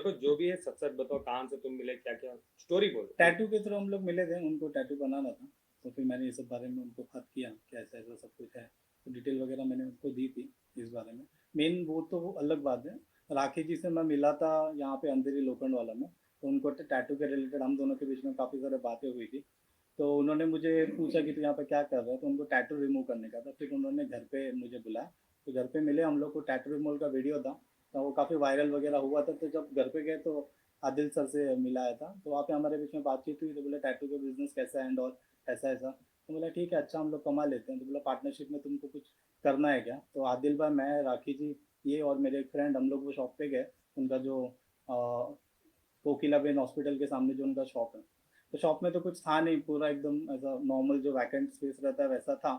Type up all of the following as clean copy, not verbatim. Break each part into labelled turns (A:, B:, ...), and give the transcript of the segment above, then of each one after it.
A: देखो जो भी है सच सच बताओ, कहाँ से तुम मिले, क्या क्या स्टोरी बोलो।
B: टैटू के थ्रू हम लोग मिले थे, उनको टैटू बनाना था, तो फिर मैंने ये सब बारे में उनको बात किया कि ऐसा ऐसा सब कुछ है, तो डिटेल वगैरह मैंने उनको दी थी इस बारे में। मेन वो तो अलग बात है। राखी जी से मैं मिला था यहाँ पे अंधेरी लोखंड वाला में, तो उनको टैटू के रिलेटेड हम दोनों के बीच में काफ़ी सारी बातें हुई थी। तो उन्होंने मुझे पूछा कि तू यहाँ पे क्या कर रहा है, तो उनको टैटू रिमूव करने का था। फिर उन्होंने घर पे मुझे बुलाया, तो घर पे मिले हम लोग को। टैटू रिमूवल का वीडियो था, तो वो काफ़ी वायरल वगैरह हुआ था। तो जब घर पे गए तो आदिल सर से मिलाया था, तो वहाँ पे हमारे बीच में बातचीत हुई। तो बोले टैटू का बिजनेस कैसा है एंड और ऐसा ऐसा। तो बोला ठीक है, अच्छा हम लोग कमा लेते हैं। तो बोला पार्टनरशिप में तुमको कुछ करना है क्या? तो आदिल भाई, मैं, राखी जी, ये और मेरे एक फ्रेंड, हम लोग वो शॉप पे गए। उनका जो कोकिलाबेन हॉस्पिटल के सामने जो उनका शॉप है, तो शॉप में तो कुछ था नहीं, पूरा एकदम ऐसा नॉर्मल जो वैकेंट स्पेस रहता है वैसा था।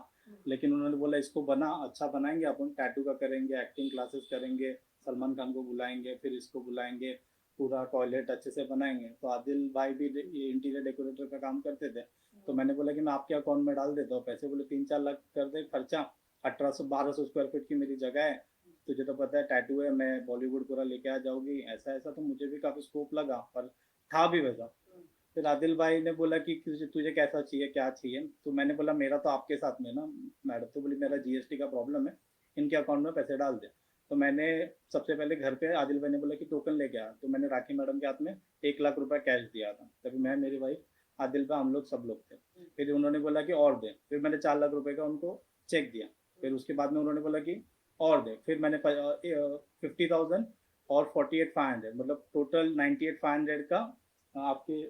B: लेकिन उन्होंने बोला इसको बना अच्छा बनाएंगे अपन, टैटू का करेंगे, एक्टिंग क्लासेस करेंगे, सलमान खान को बुलाएंगे, फिर इसको बुलाएंगे, पूरा टॉयलेट अच्छे से बनाएंगे। तो आदिल भाई भी ये इंटीरियर डेकोरेटर का काम करते थे। तो मैंने बोला कि मैं आपके अकाउंट में डाल देता हूँ पैसे। बोले 3-4 लाख कर दे खर्चा, 1800-1200 स्क्वायर फीट की मेरी जगह है, तुझे तो पता है टैटू है, मैं बॉलीवुड पूरा लेके आ जाऊंगी, ऐसा ऐसा। तो मुझे भी काफ़ी स्कोप लगा, पर था भी वैसा। फिर आदिल भाई ने बोला कि तुझे तुझे कैसा चाहिए, क्या चाहिए? तो मैंने बोला मेरा तो आपके साथ में ना मैडम। तो बोली मेरा जीएसटी का प्रॉब्लम है, इनके अकाउंट में पैसे डाल दे। तो मैंने सबसे पहले घर पे आदिल भाई ने बोला कि टोकन लेके आ, तो मैंने राखी मैडम के हाथ में 1 लाख रुपए कैश दिया था। तभी मैं, मेरी वाइफ, आदिल भाई, हम लोग सब लोग थे। फिर उन्होंने बोला कि और दे, फिर मैंने 4 लाख रुपए का उनको चेक दिया। फिर उसके बाद में उन्होंने बोला कि और दे, फिर मैंने 50,000 और 48,500, मतलब टोटल 98,500 का आपके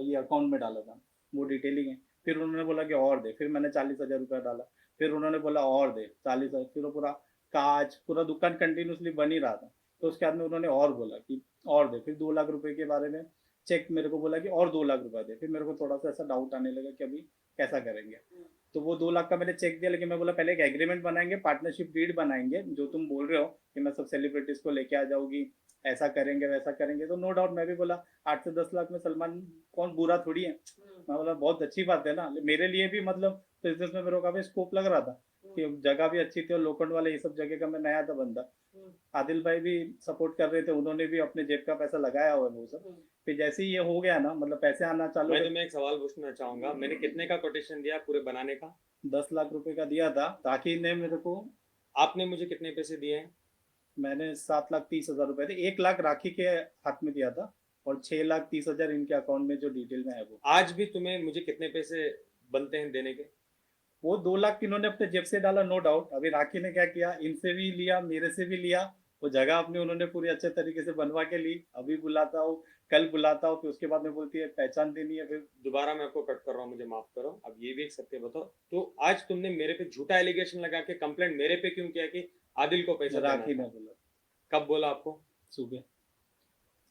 B: ये अकाउंट में डाला था। वो डिटेलिंग है। फिर उन्होंने बोला कि और दे, फिर मैंने 40,000 रुपया डाला। फिर उन्होंने बोला और दे 40,000, फिर वो पूरा कांच, पूरा दुकान कंटिन्यूसली बन ही रहा था। तो उसके बाद में उन्होंने और बोला कि और दे, फिर 2 लाख रुपए के बारे में चेक मेरे को बोला कि और 2 लाख रुपए दे। फिर मेरे को थोड़ा सा ऐसा डाउट आने लगा कि अभी कैसा करेंगे। तो वो 2 लाख का मैंने चेक दिया, लेकिन मैं बोला पहले एक एग्रीमेंट बनाएंगे, पार्टनरशिप डीड बनाएंगे, जो तुम बोल रहे हो कि मैं सब सेलिब्रिटीज को लेके आ जाऊंगी, ऐसा करेंगे वैसा करेंगे। तो नो डाउट मैं भी बोला 8 से 10 लाख में सलमान कौन बुरा थोड़ी है। मैं बोला बहुत अच्छी बात है ना मेरे लिए भी, मतलब बिजनेस में मेरे को काफी स्कोप लग रहा था कि जगह भी अच्छी थी, और लोखंड वाले ये सब जगह का मैं नया था बंदा। आदिल भाई भी सपोर्ट कर रहे थे, उन्होंने भी अपने जेब का पैसा लगाया हुआ है वो सब। फिर जैसे ही ये हो गया ना, मतलब पैसे आना चालू
A: मैं
B: हो
A: तुम्हें एक सवाल पूछना चाहूंगा, मैंने कितने का कोटेशन दिया पूरे बनाने का?
B: गए। 10 लाख रुपए का दिया था ताकि ने मेरे को।
A: आपने मुझे कितने पैसे दिए हैं?
B: मैंने 7,30,000 रुपए थे, 1 लाख राखी के हाथ में दिया था, और 6,30,000 इनके अकाउंट में जो डिटेल में है वो।
A: आज भी तुम्हें मुझे कितने पैसे बनते हैं देने के?
B: वो 2 लाख इन्होंने अपने जेब से डाला, नो डाउट। अभी राखी ने क्या किया, इनसे भी लिया, मेरे से भी लिया। वो जगह अपनी उन्होंने पूरी अच्छे तरीके से बनवा के ली। अभी बुलाता हूँ, कल बुलाता हूँ, फिर उसके बाद में बोलती है पहचान देनी है फिर।
A: दोबारा मैं आपको कट कर रहा हूँ, मुझे माफ करो। अब ये भी एक सत्य बताओ, तो आज तुमने मेरे पे झूठा एलिगेशन लगा के कंप्लेंट मेरे पे क्यों किया कि आदिल को पैसा देना
B: राखी ने
A: था?
B: बोला
A: कब बोला आपको?
B: सुबह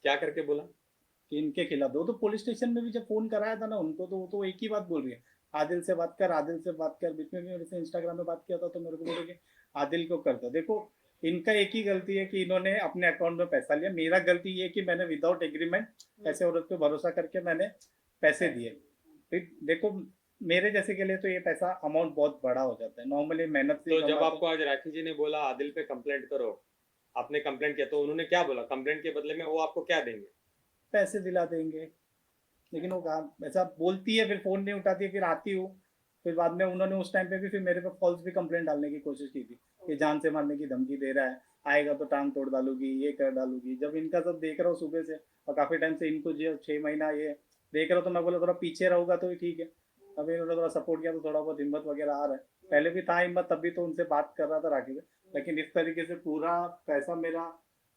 A: क्या करके बोला?
B: कि इनके खिलाफ दो। तो पुलिस स्टेशन में भी जब फोन कराया था ना उनको, तो वो तो एक ही बात बोल रही है, आदिल से बात कर, आदिल से बात कर। बीच में भी मेरे से इंस्टाग्राम में बात किया था, तो मेरे को बोले कि आदिल को कर दो। देखो, इनका एक ही गलती है कि इन्होंने अपने अकाउंट में पैसा लिया। मेरा गलती ये है कि मैंने विदाउट एग्रीमेंट ऐसे औरत पे भरोसा करके मैंने पैसे दिए। फिर देखो, मेरे जैसे के लिए तो ये पैसा अमाउंट बहुत बड़ा हो जाता है, नॉर्मली मेहनत से ही
A: तो जब
B: कमाते हैं।
A: आपको आज राखी जी ने बोला आदिल पे कंप्लेंट करो, आपने कंप्लेंट किया, तो उन्होंने क्या बोला? कंप्लेंट के बदले में वो आपको क्या देंगे?
B: पैसे दिला देंगे। लेकिन वो कहा ऐसा बोलती है, फिर फोन नहीं उठाती है, फिर आती हूँ। फिर बाद में उन्होंने उस टाइम पे भी फिर मेरे पे फॉल्स भी कंप्लेंट डालने की कोशिश की थी कि जान से मारने की धमकी दे रहा है, आएगा तो टांग तोड़ डालूगी, ये कर डालूगी। जब इनका सब देख रहा हूँ सुबह से, और काफी टाइम से इनको जो 6 महीना ये देख रहा हूँ, तो मैं बोला थोड़ा पीछे रहूंगा तो ही ठीक है। अभी इन्होंने थोड़ा सपोर्ट किया तो थोड़ा बहुत हिम्मत वगैरह आ रहा है। पहले भी था हिम्मत, तब भी तो उनसे बात कर रहा था राखी से। लेकिन इस तरीके से पूरा पैसा मेरा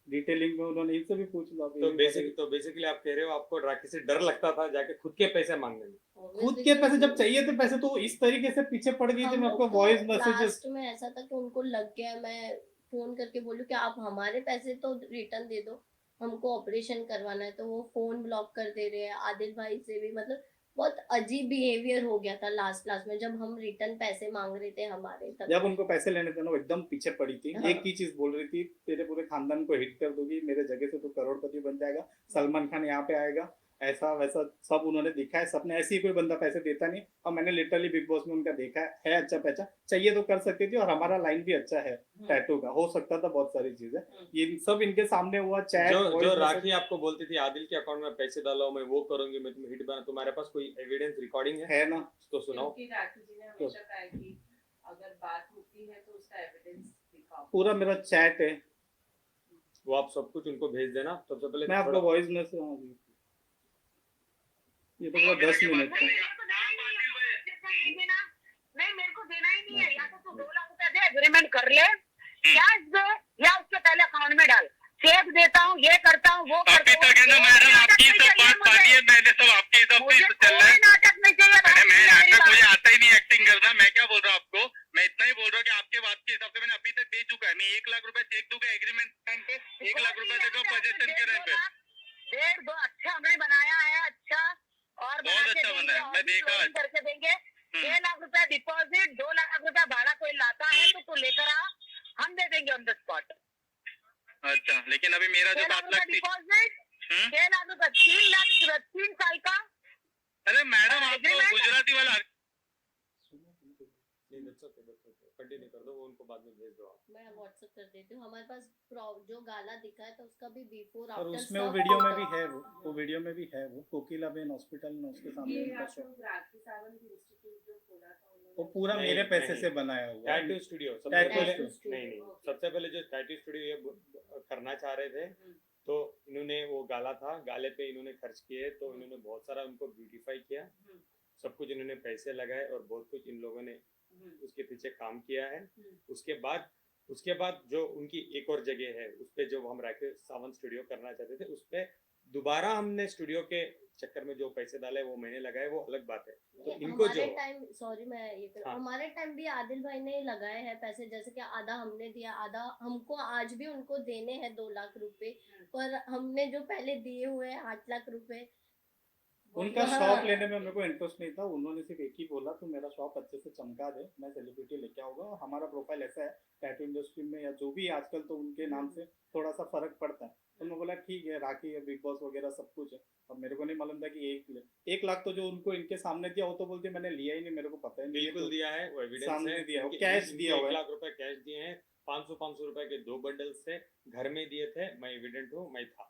B: डिटेलिंग में, उन्होंने इनसे भी पूछ लो, ये
A: तो
B: भी बड़े।
A: बेसिकली आप कह रहे हो आपको राखी से डर लगता था जाके खुद के पैसे मांगने में?
B: खुद के पैसे जब चाहिए थे, पैसे तो इस तरीके से पीछे पड़ गई थी,
C: हम
B: मैं
C: लोग
B: आपको
C: तो
B: वॉइस मैसेजेस।
C: लास्ट में ऐसा था कि उनको लग गया, मैं फोन करके बोलूं कि आप हमारे पैसे तो रिटर्न दे दो, हमको ऑपरेशन करवाना है। तो वो फोन ब्लॉक कर दे रहे हैं। आदिल भाई से भी मतलब बहुत अजीब बिहेवियर हो गया था लास्ट लास्ट में, जब हम रिटर्न पैसे मांग रहे थे हमारे तब।
B: जब उनको पैसे लेने थे ना, वो एकदम पीछे पड़ी थी।
C: हाँ।
B: एक ही चीज बोल रही थी, तेरे पूरे खानदान को हिट कर दूंगी, मेरे जगह से तो करोड़पति बन जाएगा, सलमान खान यहाँ पे आएगा, ऐसा वैसा सब उन्होंने दिखाया, सबने ऐसे ही कोई बंदा पैसे देता नहीं। और मैंने लिटरली बिग बॉस में उनका देखा है अच्छा पैसा चाहिए तो कर सकती थी, और हमारा लाइन भी अच्छा है टैटू का, हो सकता था बहुत सारी चीजें। ये सब इनके सामने हुआ, चैट
A: जो राखी आपको बोलती थी आदिल के अकाउंट में पैसे डालो, मैं वो करूंगी, मैं तुम्हें हिट बना, तुम्हारे पास कोई एविडेंस रिकॉर्डिंग है
B: ना,
A: तो सुनाओ।
D: क्योंकि राखी जी ने हमेशा कहा है कि अगर बात होती है तो उसका एविडेंस दिखाओ।
B: पूरा मेरा चैट है,
A: वो आप सब कुछ उनको भेज देना सबसे पहले।
B: मैं आपको वॉइस में से ये तो पूरा 10 मिनट का।
E: नहीं, मेरे को देना ही नहीं है, या तो तू 2 लाख रुपया दे, एग्रीमेंट कर ले, कैश दे, या उसके पहले अकाउंट में डाल, चेक देता हूँ, ये करता हूँ, वो करता हूँ।
F: मैडम आपकी सब बात काटी है मैंने, सब आपके हिसाब से चल रहा है।
E: नाटक नहीं चाहिए,
F: मैं नाटक, मुझे आता ही नहीं एक्टिंग करना। मैं क्या बोल रहा हूँ आपको, मैं इतना ही बोल रहा हूँ कि आपके बात के हिसाब से मैंने अभी तक दे चुका है। मैं 1 लाख रुपए चेक दूंगा एग्रीमेंट टाइम पे, 1 लाख रुपए देगा पोजीशन के टाइम पे।
E: 1.5-2 अच्छा हमने बनाया है, अच्छा, और
F: बहुत अच्छा बना है, मैं देखा
E: करके देंगे। 6 लाख रुपया डिपॉजिट, 2 लाख रुपया भाड़ा कोई लाता है तो तू लेकर आ, हम दे देंगे ऑन द स्पॉट।
F: अच्छा, लेकिन अभी मेरा जो 7 लाख
E: डिपॉजिट, 6 लाख रुपया, 3 लाख 3 साल का।
F: अरे मैडम आपको गुजराती वाला
A: कंटिन्यू कर दो, वो उनको बाद में भेज दो आप।
C: मैं व्हाट्सएप कर देती हूँ। हमारे पास जो गाला दिखा है तो उसका भी बिफोर
B: और
C: आफ्टर
B: उसमें वो वीडियो में भी है, वो वीडियो में भी है, वो कोकिला बेन हॉस्पिटल में उसके सामने
D: ये
B: उनका
D: आप
B: शो,
D: लोग राखी सावंत इंस्टीट्यूट जो खोला था उन्होंने,
B: वो पूरा
A: नहीं,
B: मेरे पैसे
A: नहीं।
B: से बनाया हुआ
A: टैटू
B: है।
A: स्टूडियो सबसे
B: टैटू
A: पहले,
B: स्टूडियो।
A: नहीं सबसे पहले जो टैटू स्टूडियो ये करना चाह रहे थे, तो इन्होंने वो गाला था, गाले पे इन्होंने खर्च किए, तो इन्होंने बहुत सारा उनको ब्यूटीफाई किया, सब कुछ इन्होंने पैसे लगाए और बहुत कुछ इन लोगों ने उसके पीछे काम किया है। उसके बाद जो उनकी एक और जगह है उस पे जो हम राखी सावंत स्टूडियो करना चाहते थे, उस पे दोबारा हमने स्टूडियो के चक्कर में जो पैसे डाले वो मैंने लगाए, वो अलग बात है। तो इनको जो
C: टाइम, सॉरी मैं ये
A: हाँ।
C: हमारे टाइम भी आदिल भाई ने लगाए हैं पैसे, जैसे कि आधा हमने दिया, आधा हमको आज भी उनको देने हैं 2 लाख रुपए, पर हमने जो पहले दिए हुए हैं 8 लाख रुपए।
B: उनका
C: हाँ।
B: शॉप लेने में मेरे को इंटरेस्ट नहीं था, उन्होंने सिर्फ एक ही बोला तो मेरा शॉप अच्छे से चमका दे, मैं सेलिब्रिटी लेके आऊंगा, और हमारा प्रोफाइल ऐसा है टैटू इंडस्ट्री में या जो भी आजकल तो उनके नाम से थोड़ा सा फर्क पड़ता है। तो मैं बोला ठीक है, राखी है, बिग बॉस वगैरह सब कुछ है। अब मेरे को नहीं मालूम था कि 1 लाख तो जो उनको इनके सामने दिया, वो तो बोलते मैंने लिया ही नहीं, मेरे को पता ही नहीं।
A: बिल्कुल दिया है, वो एविडेंस
B: सामने
A: है,
B: दिया है,
A: इनके-
B: कैश
A: इनके
B: दिया हुआ
A: 1
B: है।
A: लाख रुपए कैश दिए हैं, 500 रुपए के 2 बंडल्स थे, घर में दिए थे, मैं एविडेंट हूँ, मैं था।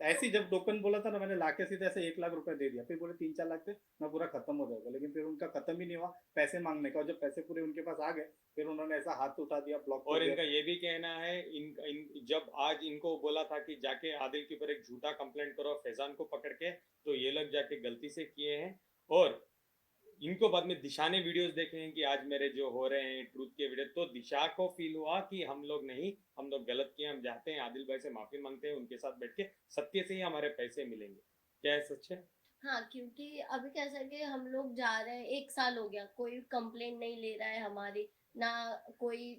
B: ऐसे ही जब टोकन बोला था ना, मैंने लाके सीधे ऐसे 1 लाख रुपए दे दिया, फिर बोले 3-4 लाख से मैं पूरा खत्म हो जाएगा, लेकिन फिर उनका खत्म ही नहीं हुआ पैसे मांगने का। और जब पैसे पूरे उनके पास आ गए, फिर उन्होंने ऐसा हाथ उठा दिया, ब्लॉक
A: और इनका ये भी कहना है, जब आज इनको बोला था कि जाके आदिल के ऊपर एक झूठा कंप्लेंट करो फैजान को पकड़ के, तो ये लोग जाके गलती से किए हैं। और इनको बाद में दिशा ने वीडियोस देखे हैं कि आज मेरे जो हो रहे हैं ट्रूथ के वीडियो, तो दिशा को फील हुआ कि हम लोग गलत किए, हम जाते हैं आदिल भाई से माफी मांगते हैं, उनके साथ बैठ के सत्य से ही हमारे पैसे मिलेंगे। क्या है सच है?
C: हाँ, क्योंकि अभी कैसा है कि हम लोग जा रहे हैं, 1 साल हो गया, कोई कंप्लेंट नहीं ले रहा है हमारी, ना कोई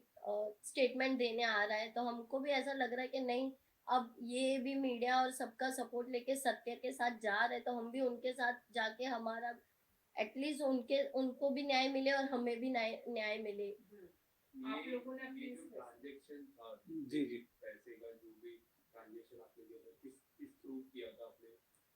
C: स्टेटमेंट देने आ रहा है, तो हमको भी ऐसा लग रहा है कि नहीं, अब ये भी मीडिया और सबका सपोर्ट लेके सत्य के साथ जा रहे हैं, तो हम भी उनके साथ जाके हमारा एटलीस्ट उनको भी न्याय मिले और हमें भी न्याय मिले।
D: आप लोगों ने अपनी
G: ट्रांजैक्शन था
B: जी जी
G: पैसे का, जो भी ट्रांजैक्शन आपने किया था, किस थ्रू किया था आपने?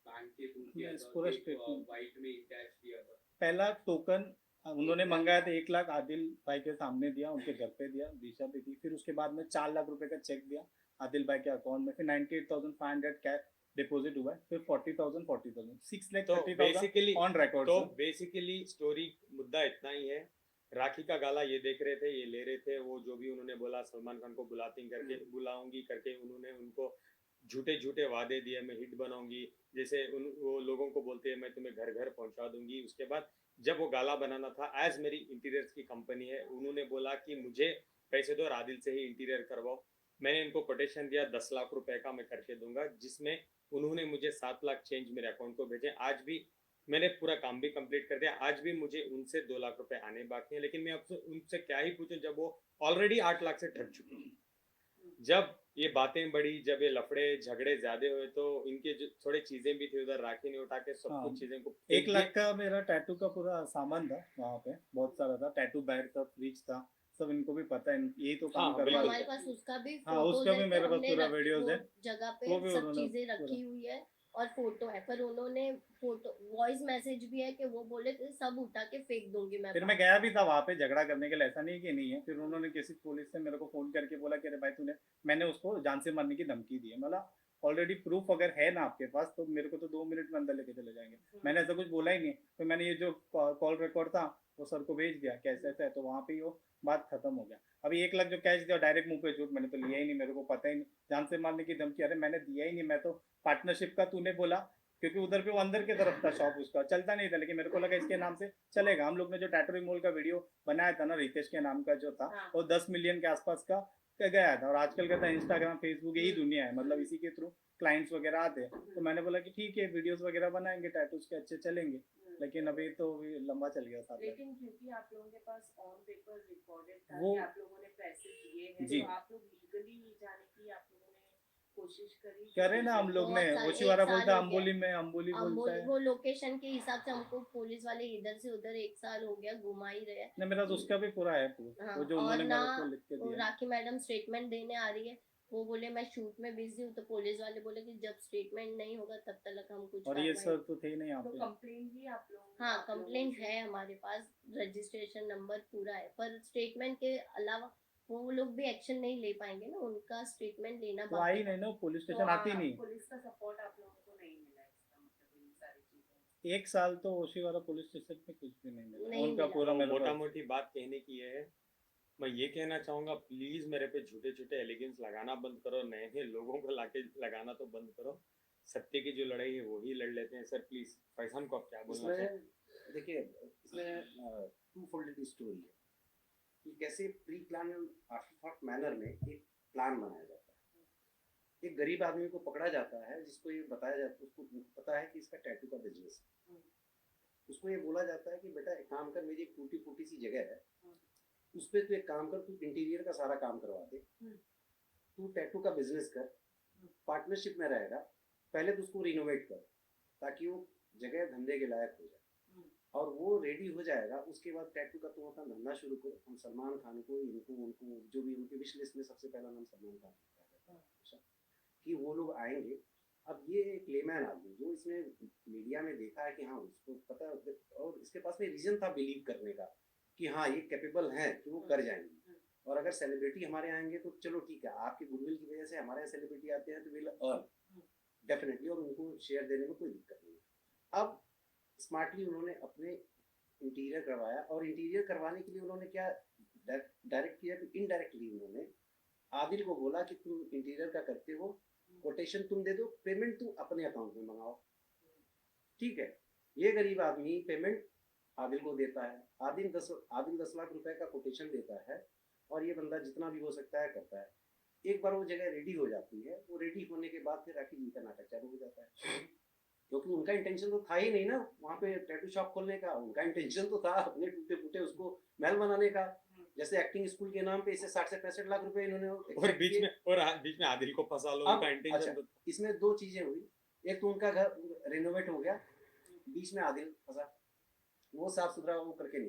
G: बैंक के थ्रू किया
B: Yes,
G: था,
B: पूरा
G: एक
B: statement।
G: वाइट में कैश दिया था?
B: पहला टोकन उन्होंने मंगाया था 1 लाख, आदिल भाई के सामने दिया, उनके घर पे दिया, दिशा पे दी। फिर उसके बाद में 4 लाख रुपए का चेक दिया आदिल भाई के अकाउंट में, फिर 98,500 कैश डिपॉजिट हुआ है, फिर 40,000 6,30,000 ऑन रिकॉर्ड।
A: तो बेसिकली स्टोरी मुद्दा इतना ही है, राखी का गाला ये देख रहे थे, ये ले रहे थे, वो जो भी उन्होंने बोला सलमान खान को बुलाऊंगी करके उन्होंने उनको झूठे झूठे वादे दिए, मैं हिट बनाऊंगी, जैसे वो लोगों को बोलते हैं मैं तुम्हें घर घर पहुंचा दूंगी। उसके बाद जब वो गाला बनाना था, एज मेरी इंटीरियर्स की कंपनी है, उन्होंने बोला कि मुझे पैसे दो और आदिल से ही इंटीरियर करवाओ। मैंने इनको कोटेशन दिया 10 लाख रुपए का मैं करके दूंगा, जिसमें उन्होंने मुझे 7 लाख चेंज मेरे अकाउंट को भेजे। आज भी मैंने पूरा काम भी कंप्लीट कर दिया, आज भी मुझे उनसे 2 लाख रुपए आने बाकी हैं, लेकिन मैं आपसे उनसे क्या ही पूछूं जब वो ऑलरेडी 8 लाख से ठग चुके हैं। जब ये बातें बढ़ी, जब ये लफड़े झगड़े ज्यादा हुए, तो इनके जो थोड़े चीजें भी थी उधर, राखी ने उठा के सब
B: हाँ।
A: कुछ चीजें को
B: 1 लाख का मेरा टैटू का पूरा सामान था वहाँ पे, बहुत सारा था, टैटू बैग था, फ्रिज था, सब इनको भी पता है, यही तो काम
A: हाँ,
B: करवा
C: हमारे पास उसका भी
B: हाँ,
C: photos
B: उसका
C: है
B: भी
C: कि
B: मेरे पास
C: हमने
B: पूरा
C: रखी
B: वीडियोस
C: वो
B: है,
C: जगह
B: वो
C: पे
B: भी
C: सब
B: उन्होंने
C: चीजें
B: पूरा-
C: रखी हुई है। और फोटो है, पर उन्होंने फोटो वॉइस मैसेज भी है कि वो बोले थे सब उठा के फेंक दूंगी मैं
B: फिर मैं गया भी था वहाँ पे झगड़ा करने के लिए, ऐसा नहीं कि नहीं है। फिर उन्होंने किसी पुलिस से मेरे को फोन करके बोला कि अरे भाई मैंने उसको जान से मारने की धमकी दी है। मतलब ऑलरेडी प्रूफ अगर है ना आपके पास तो मेरे को तो 2 मिनट में अंदर लेके चले जाएंगे। मैंने ऐसा कुछ बोला ही नहीं। तो मैंने ये जो कॉल रिकॉर्ड था वो सर को भेज दिया कैसे ऐसा है, तो वहाँ पे ही वो बात खत्म हो गया। अभी 1 लाख जो कैश दिया डायरेक्ट मुंह पे झूठ, मैंने तो लिया ही नहीं, मेरे को पता ही नहीं। जान से मारने की धमकी, अरे मैंने दिया ही नहीं, मैं तो पार्टनरशिप का तूने बोला, क्योंकि उधर पे वो अंदर की तरफ था शॉप, उसका चलता नहीं था, लेकिन मेरे को लगा इसके नाम से चलेगा। हम लोग ने जो टैटू मॉल का वीडियो बनाया था ना रितेश के नाम का जो था,
C: हाँ।
B: वो 10 मिलियन के आसपास का गया था। और आजकल का था इंस्टाग्राम फेसबुक यही दुनिया है, मतलब इसी के थ्रू क्लाइंट्स वगैरह आते हैं। तो मैंने बोला कि ठीक है वीडियोस वगैरह बनाएंगे टैटूज के, अच्छे चलेंगे। लेकिन अभी तो लंबा चल गया साथ में।
D: लेकिन क्योंकि आप लोगों के पास ऑन पेपर रिकॉर्डेड था
B: वो-
D: कि आप लोगों ने पैसे दिए हैं,
B: जी।
D: तो आप लोग लीगली जाने की आप लोगों ने कोशिश करी?
B: करे ना हम लोग ने,
C: बहुत साल-
B: ओशीवारा
C: एक साल
B: बोलता है
C: हो गया।
B: अम्बोली में, अम्बोली बोलता है।
C: वो लोकेशन के हिसाब से हमको पुलिस वाले इधर से उधर 1 साल हो गया घुमा ही रहे हैं।
B: नहीं मेरा तो उसका भी पूरा है पूरा,
C: हाँ,
B: वो जो
C: और
B: उन्होंने
C: ना
B: मेरे को लिख के
C: वो
B: दिया।
C: राखी मैडम स्टेटमेंट देने आ रही है, वो बोले मैं शूट में बिजी हूँ, तो पुलिस वाले बोले कि जब स्टेटमेंट नहीं होगा तब तक हम कुछ
B: और ये
C: कार्रवाई-
B: सर तो थे ही नहीं यहाँ
D: तो
B: पे।
D: कंप्लेंट भी आप लोग?
C: हाँ कंप्लेंट है हमारे पास, रजिस्ट्रेशन नंबर पूरा है, पर स्टेटमेंट के अलावा वो लोग भी एक्शन नहीं ले पाएंगे ना, उनका स्टेटमेंट लेना
B: तो आई नहीं ना, पुलिस
D: तो
B: स्टेशन आती नहीं।
D: पुलिस का सपोर्ट आप लोगों को नहीं मिला, इसका मतलब इन सारी चीजों?
B: 1 साल तो ओशीवारा पुलिस स्टेशन में कुछ भी नहीं मिला,
C: नहीं
B: उनका
C: मिला।
B: पूरा मेरे
A: मोटा
B: पास।
A: मोटी बात कहने की है, मैं ये कहना चाहूंगा प्लीज मेरे पे झूठे झूठे एलिगेंस लगाना बंद करो, नए नए लोगों को लाके लगाना तो बंद करो। सत्य की जो लड़ाई है वो ही लड़ लेते हैं। सर प्लीज फैजान को आप क्या बोलना चाहते हैं?
H: इसमें देखिए, इसमें टू फोल्डेड स्टोरी है कि कैसे pre plan after thought manner में एक प्लान बनाया जाता है। एक गरीब आदमी को पकड़ा जाता है जिसको ये बताया जाता है, उसको पता है कि इसका टैटू का बिजनेस है। उसको ये बोला जाता है कि बेटा एक काम कर, मेरी एक टूटी फूटी सी जगह है, उस पर तू एक काम कर, तू इंटीरियर का सारा काम करवा दे, तू टैटू का बिजनेस कर, पार्टनरशिप में रहेगा, पहले तो उसको रिनोवेट कर ताकि वो जगह धंधे के लायक हो जाए, और वो रेडी हो जाएगा उसके बाद टैटू का तुम अपना धंधा शुरू करो। हम सलमान खान को, इनको, उनको, जो भी उनके विश लिस्ट में सबसे पहला नाम सलमान खान का है कि वो लोग आएंगे। अब ये एक लेमैन आदमी जो इसने मीडिया में देखा है कि हाँ उसको पता है, और इसके पास में रीजन था बिलीव करने का कि हाँ ये कैपेबल हैं कि वो कर जाएंगे। और अगर सेलिब्रिटी हमारे आएंगे तो चलो ठीक है, आपकी गुडविल की वजह से हमारे यहाँ सेलिब्रिटी आते हैं तो विल अर्न डेफिनेटली, और उनको शेयर देने में कोई दिक्कत नहीं। अब स्मार्टली उन्होंने अपने इंटीरियर करवाया, और इंटीरियर करवाने के लिए उन्होंने क्या डायरेक्ट किया कि इनडायरेक्टली उन्होंने आदिल को बोला कि तुम इंटीरियर का करते हो, कोटेशन तुम दे दो, पेमेंट तुम अपने अकाउंट में मंगाओ। ठीक है, ये गरीब आदमी पेमेंट आदिल को देता है, आदिल 10 लाख रुपए का कोटेशन देता है, और ये बंदा जितना भी हो सकता है करता है। एक बार वो जगह रेडी हो जाती है, वो रेडी होने के बाद फिर राखी जी का नाटक चालू हो जाता है, क्योंकि उनका इंटेंशन तो था ही नहीं ना वहाँ पे टैटू शॉप खोलने का। उनका इंटेंशन तो था अपने टूटे फूटे उसको महल बनाने का। जैसे एक्टिंग स्कूल के नाम पे इसे 60 से 65 लाख रुपए इन्होंने
A: और बीच में आदिल को फंसा लो, उनका इंटेंशन
H: अच्छा,
A: तो
H: इसमें 2 चीजें हुई। एक तो उनका घर रिनोवेट हो गया, बीच में आदिल फंसा, वो साफ सुथरा वो करके नहीं